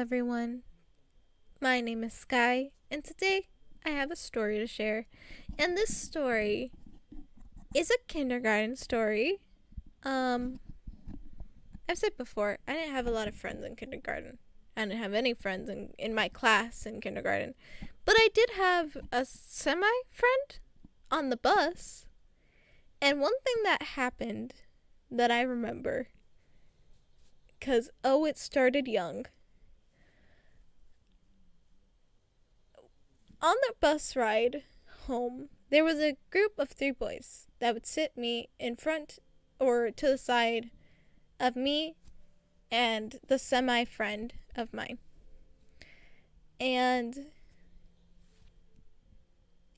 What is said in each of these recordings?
everyone. My name is Sky, and today I have a story to share. And this story is a kindergarten story. I've said before, I didn't have a lot of friends in kindergarten. I didn't have any friends in my class in kindergarten. But I did have a semi-friend on the bus. And one thing that happened that I remember, because, it started young. On the bus ride home, there was a group of 3 boys that would sit me in front or to the side of me and the semi-friend of mine. And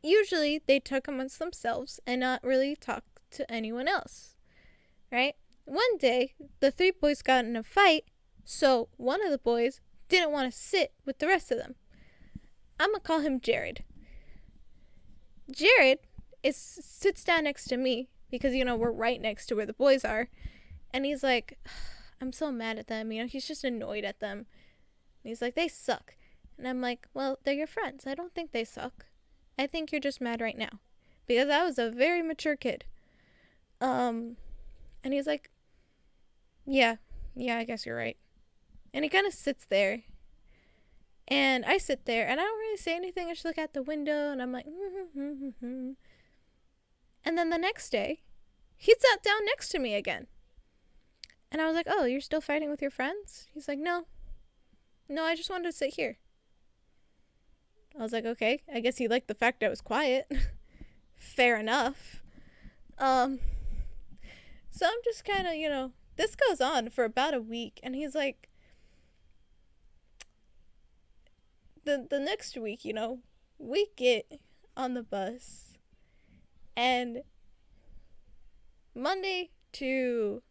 usually they talk amongst themselves and not really talk to anyone else, right? One day, the 3 boys got in a fight, so one of the boys didn't want to sit with the rest of them. I'm going to call him Jared. Jared sits down next to me because, we're right next to where the boys are. And he's like, I'm so mad at them. He's just annoyed at them. And he's like, they suck. And I'm like, well, they're your friends. I don't think they suck. I think you're just mad right now. Because I was a very mature kid. And he's like, yeah, I guess you're right. And he kind of sits there. And I sit there, and I don't really say anything. I just look out the window, and I'm like, And then the next day, he sat down next to me again. And I was like, oh, you're still fighting with your friends? He's like, no, I just wanted to sit here. I was like, okay, I guess he liked the fact I was quiet. Fair enough. So I'm just kind of, this goes on for about a week, and he's like, the next week, we get on the bus, and Monday to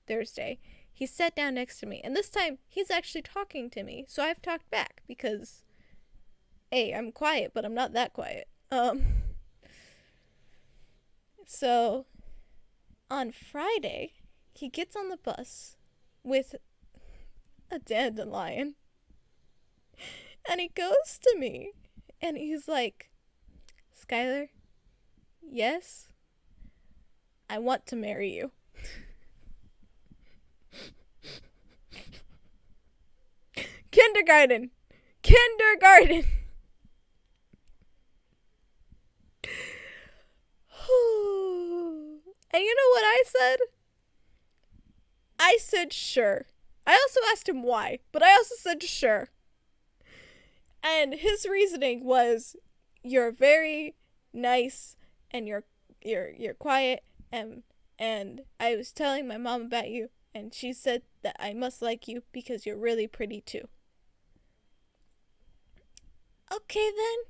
Thursday, he sat down next to me, and this time, he's actually talking to me, so I've talked back, because, hey, I'm quiet, but I'm not that quiet. So, on Friday, he gets on the bus with a dandelion. And he goes to me, and he's like, Skylar, yes, I want to marry you. Kindergarten. And you know what I said? I said sure. I also asked him why, but I also said sure. And his reasoning was, you're very nice, and you're quiet, and I was telling my mom about you, and she said that I must like you because you're really pretty too. Okay then.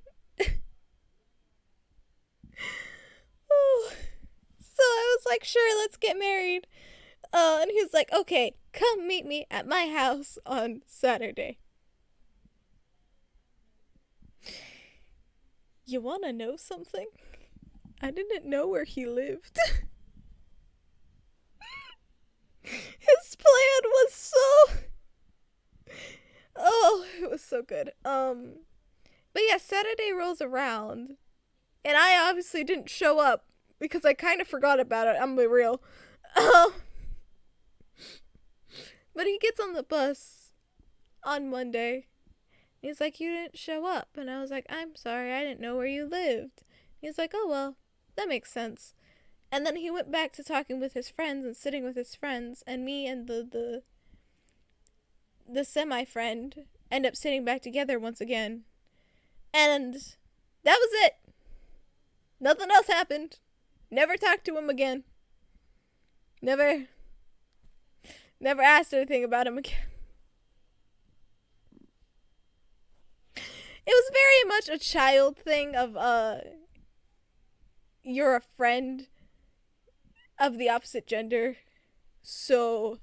So I was like, sure, let's get married. And he's like, okay, come meet me at my house on Saturday. You want to know something? I didn't know where he lived. His plan was it was so good. But yeah, Saturday rolls around, and I obviously didn't show up because I kind of forgot about it. I'm gonna be real. But he gets on the bus on Monday. He's like, you didn't show up. And I was like, I'm sorry, I didn't know where you lived. He's like, oh, well, that makes sense. And then he went back to talking with his friends and sitting with his friends. And me and the semi-friend end up sitting back together once again. And that was it. Nothing else happened. Never talked to him again. Never asked anything about him again. It was very much a child thing of, you're a friend of the opposite gender, so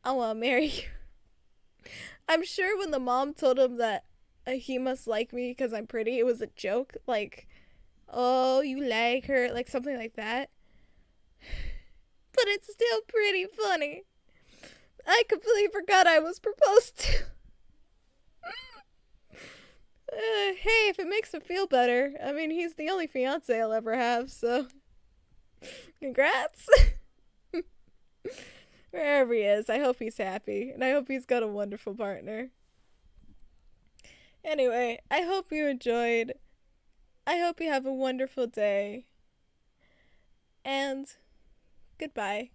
I want to marry you. I'm sure when the mom told him that he must like me because I'm pretty, it was a joke, like, oh, you like her, like something like that. But it's still pretty funny. I completely forgot I was proposed to. Hey, if it makes him feel better. I mean, he's the only fiance I'll ever have, so congrats. Wherever he is, I hope he's happy, and I hope he's got a wonderful partner. Anyway, I hope you enjoyed. I hope you have a wonderful day. And goodbye.